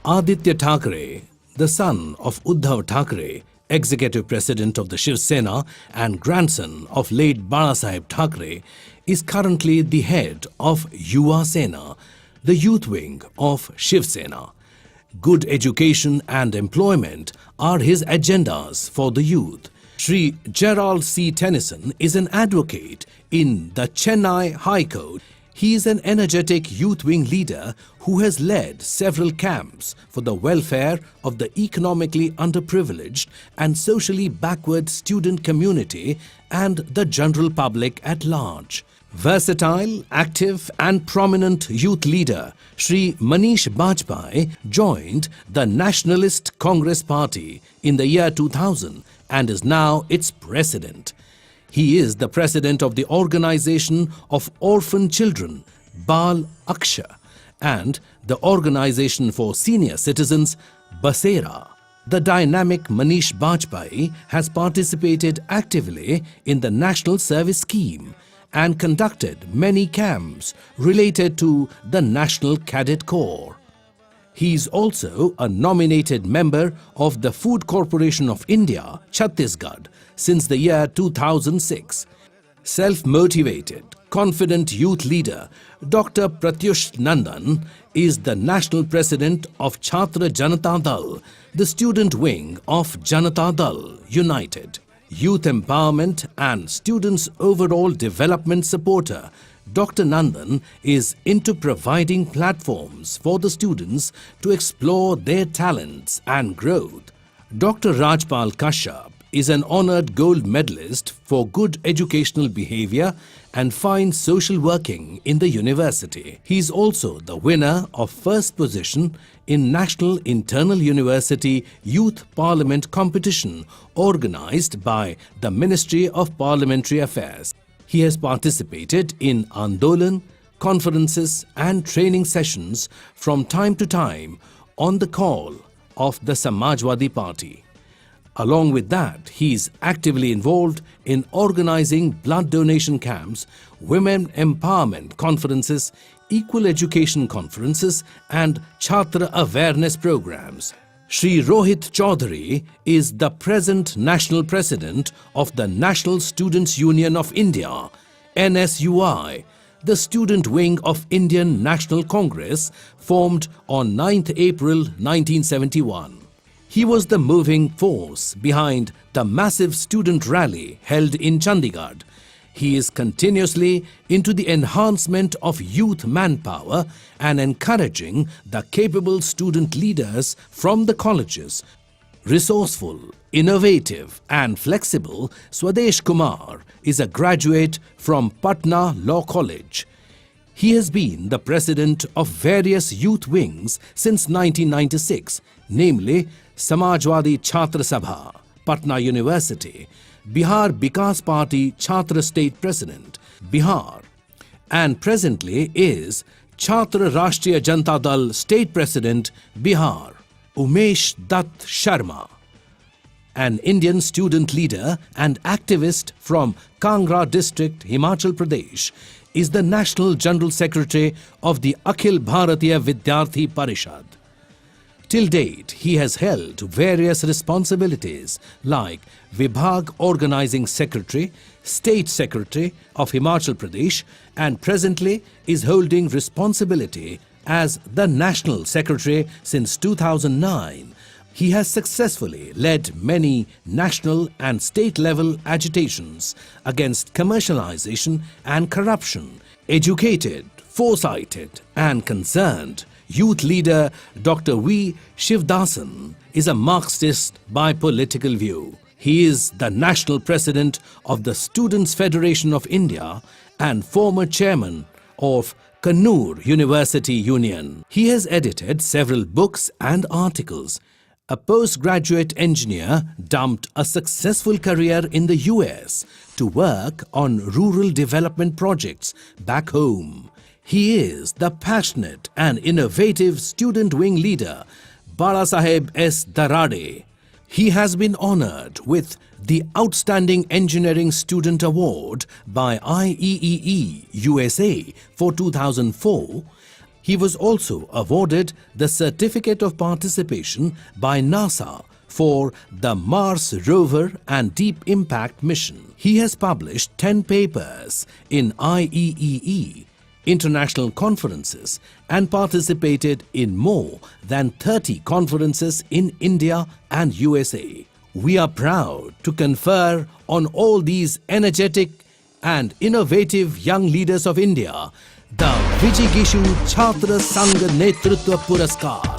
Aditya Thackeray, the son of Uddhav Thackeray, executive president of the Shiv Sena and grandson of late Balasaheb Thackeray, is currently the head of Yuva Sena, the youth wing of Shiv Sena. Good education and employment are his agendas for the youth. Sri Gerald C. Tennyson is an advocate in the Chennai High Court. He is an energetic youth wing leader who has led several camps for the welfare of the economically underprivileged and socially backward student community and the general public at large. Versatile, active and prominent youth leader Shri Manish Bajpai joined the Nationalist Congress Party in the year 2000 and is now its president. He is the president of the Organization of Orphan Children, Bal Aksha, and the Organization for Senior Citizens, Basera. The dynamic Manish Bajpai has participated actively in the National Service Scheme and conducted many camps related to the National Cadet Corps. He is also a nominated member of the Food Corporation of India, Chhattisgarh, since the year 2006. Self-motivated, confident youth leader Dr. Pratyush Nandan is the national president of Chhatra Janata Dal, the student wing of Janata Dal United. Youth empowerment and students' overall development supporter, Dr. Nandan is into providing platforms for the students to explore their talents and growth. Dr. Rajpal Kashyap is an honored gold medalist for good educational behavior and fine social working in the university. He is also the winner of first position in National Internal University Youth Parliament competition organized by the Ministry of Parliamentary Affairs. He has participated in Andolan, conferences and training sessions from time to time on the call of the Samajwadi Party. Along with that, he is actively involved in organizing blood donation camps, women empowerment conferences, equal education conferences and Chhatra awareness programs. Shri Rohit Chaudhary is the present National President of the National Students Union of India, NSUI, the student wing of Indian National Congress formed on 9th April 1971. He was the moving force behind the massive student rally held in Chandigarh. He is continuously into the enhancement of youth manpower and encouraging the capable student leaders from the colleges. Resourceful, innovative and flexible, Swadesh Kumar is a graduate from Patna Law College. He has been the president of various youth wings since 1996, namely Samajwadi Chhatra Sabha, Patna University, Bihar Bikas Party Chhatra State President, Bihar, and presently is Chhatra Rashtriya Janata Dal State President, Bihar. Umesh Dutt Sharma, an Indian student leader and activist from Kangra district, Himachal Pradesh, is the National General Secretary of the Akhil Bharatiya Vidyarthi Parishad. Till date, he has held various responsibilities like Vibhag Organizing Secretary, State Secretary of Himachal Pradesh and presently is holding responsibility as the National Secretary since 2009. He has successfully led many national and state-level agitations against commercialization and corruption. Educated, foresighted and concerned, youth leader Dr. V. Shivdasan is a Marxist by political view. He is the national president of the Students' Federation of India and former chairman of Kannur University Union. He has edited several books and articles. A postgraduate engineer dumped a successful career in the US to work on rural development projects back home. He is the passionate and innovative student wing leader Balasaheb S. Darade, He has been honored with the Outstanding Engineering Student Award by IEEE USA for 2004. He was also awarded the Certificate of Participation by NASA for the Mars Rover and Deep Impact Mission. He has published 10 papers in IEEE international conferences and participated in more than 30 conferences in India and USA. We are proud to confer on all these energetic and innovative young leaders of India the Vijigishu Chhatra Sangh Netritva Puraskar.